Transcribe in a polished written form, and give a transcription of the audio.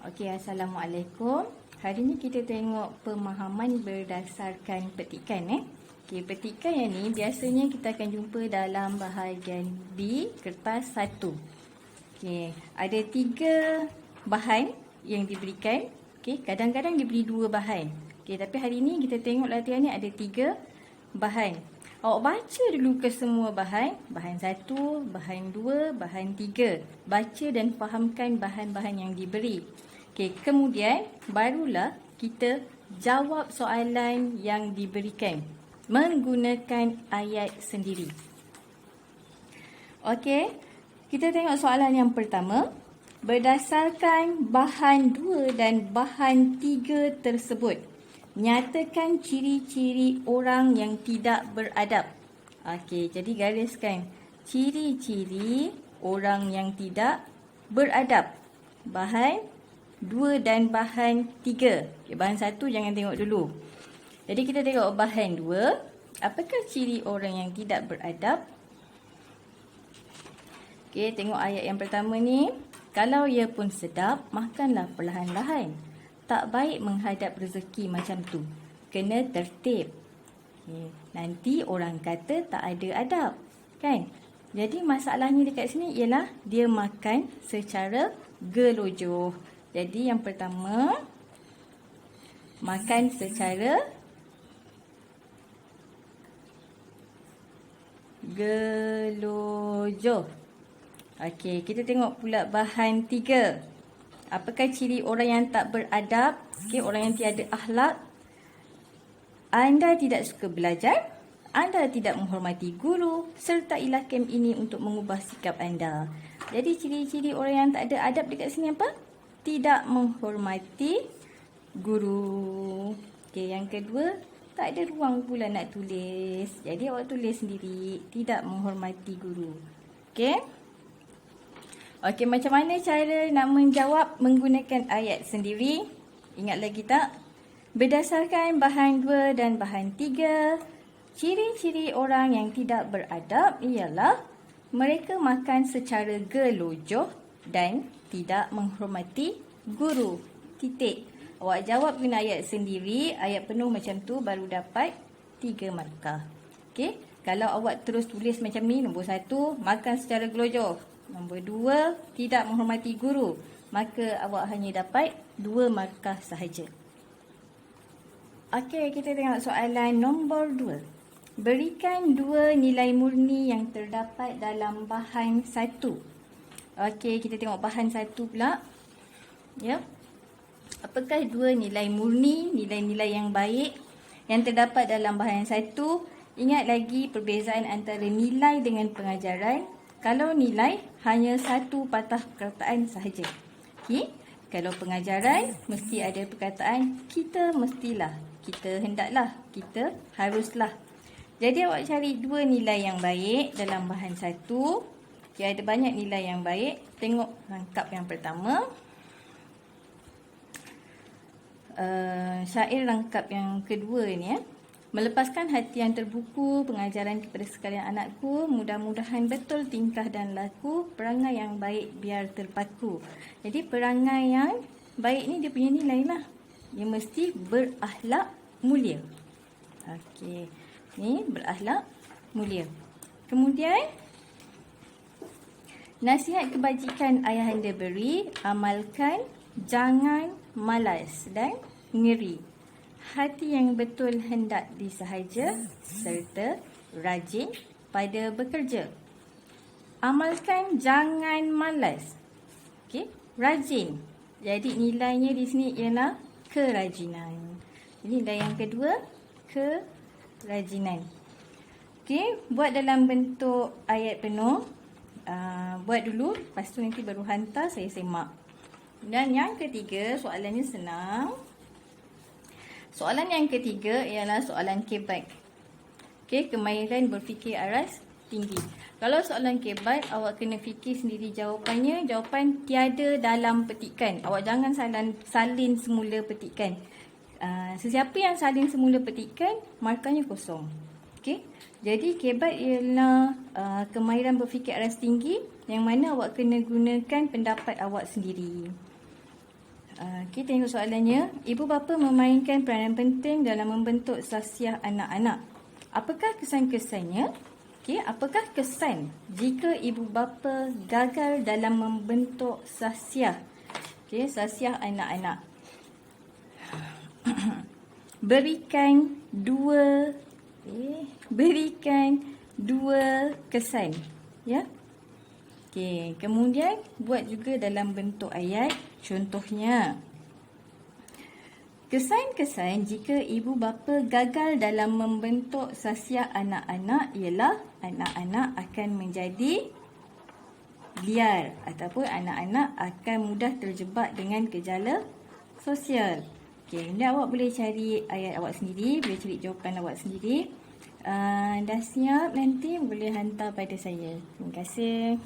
Okey, Assalamualaikum. Hari ni kita tengok pemahaman berdasarkan petikan. Okey, petikan yang ni biasanya kita akan jumpa dalam bahagian B, kertas 1. Okey, ada 3 bahan yang diberikan. Okey, kadang-kadang diberi 2 bahan. Okey, tapi hari ni kita tengok latihan ni ada 3 bahan. Awak baca dulu ke semua bahan. Bahan 1, bahan 2, bahan 3. Baca dan fahamkan bahan-bahan yang diberi. Okey, kemudian barulah kita jawab soalan yang diberikan menggunakan ayat sendiri. Okey, kita tengok soalan yang pertama. Berdasarkan bahan 2 dan bahan 3 tersebut, nyatakan ciri-ciri orang yang tidak beradab. Okey, jadi gariskan ciri-ciri orang yang tidak beradab. Bahan 2 dan bahan 3. Okay, bahan 1 jangan tengok dulu. Jadi kita tengok bahan 2. Apakah ciri orang yang tidak beradab? Okey, tengok ayat yang pertama ni. Kalau ia pun sedap, makanlah perlahan-lahan. Tak baik menghadap rezeki macam tu. Kena tertib. Okay. Nanti orang kata tak ada adab. Kan? Jadi masalahnya dekat sini ialah dia makan secara gelojoh. Jadi yang pertama, makan secara gelojoh. Okey, kita tengok pula bahan 3. Apakah ciri orang yang tak beradab? Okey, orang yang tiada akhlak. Anda tidak suka belajar, anda tidak menghormati guru, serta ilah kem ini untuk mengubah sikap anda. Jadi ciri-ciri orang yang tak ada adab dekat sini apa? Tidak menghormati guru. Okey, yang kedua, tak ada ruang pula nak tulis. Jadi awak tulis sendiri, tidak menghormati guru. Okey? Okey, macam mana cara nak menjawab menggunakan ayat sendiri? Ingat lagi tak? Berdasarkan bahan 2 dan bahan 3, ciri-ciri orang yang tidak beradab ialah mereka makan secara gelojoh dan tidak menghormati guru. Titik. Awak jawab guna ayat sendiri, ayat penuh macam tu baru dapat 3 markah. Okey? Kalau awak terus tulis macam ni, nombor 1, makan secara gelojoh. Nombor 2, tidak menghormati guru. Maka awak hanya dapat 2 markah sahaja. Okey, kita tengok soalan nombor 2. Berikan 2 nilai murni yang terdapat dalam bahan 1. Okey, kita tengok bahan 1 pula. Ya. Apakah 2 nilai murni, nilai-nilai yang baik yang terdapat dalam bahan 1? Ingat lagi perbezaan antara nilai dengan pengajaran. Kalau nilai, hanya 1 patah perkataan sahaja. Okey. Kalau pengajaran, mesti ada perkataan kita mestilah, kita hendaklah, kita haruslah. Jadi awak cari 2 nilai yang baik dalam bahan 1. Okay, ada banyak nilai yang baik. Tengok rangkap yang pertama. Syair rangkap yang kedua ni. Melepaskan hati yang terbuku, pengajaran kepada sekalian anakku, mudah-mudahan betul tingkah dan laku, perangai yang baik biar terpaku. Jadi perangai yang baik ni dia punya nilai lah. Dia mesti berakhlak mulia. Okey. Ni berakhlak mulia. Kemudian nasihat kebajikan ayahanda beri, amalkan, jangan malas dan ngeri. Hati yang betul hendak disahaja serta rajin pada bekerja. Amalkan, jangan malas. Okey, rajin. Jadi nilainya di sini ialah kerajinan. Jadi nilai yang kedua, kerajinan. Okey, buat dalam bentuk ayat penuh. Buat dulu, lepas tu nanti baru hantar saya semak. Dan yang ketiga, soalannya senang. Soalan yang ketiga ialah soalan kebat. Okey, kemahiran berfikir aras tinggi. Kalau soalan kebat, awak kena fikir sendiri jawapannya. Jawapan tiada dalam petikan. Awak jangan salin semula petikan. Sesiapa yang salin semula petikan, markahnya kosong. Okey. Jadi kebat ialah kemahiran berfikir aras tinggi yang mana awak kena gunakan pendapat awak sendiri. Kita tengok soalannya. Ibu bapa memainkan peranan penting dalam membentuk sahsiah anak-anak. Apakah kesan-kesannya? Apakah kesan jika ibu bapa gagal dalam membentuk sahsiah? Sahsiah anak-anak. Berikan dua kesan. Ya. Kemudian buat juga dalam bentuk ayat. Contohnya, kesan-kesan jika ibu bapa gagal dalam membentuk sahsiah anak-anak ialah anak-anak akan menjadi liar ataupun anak-anak akan mudah terjebak dengan gejala sosial. Ini awak boleh cari ayat awak sendiri, boleh cari jawapan awak sendiri. Dah siap, nanti boleh hantar pada saya. Terima kasih.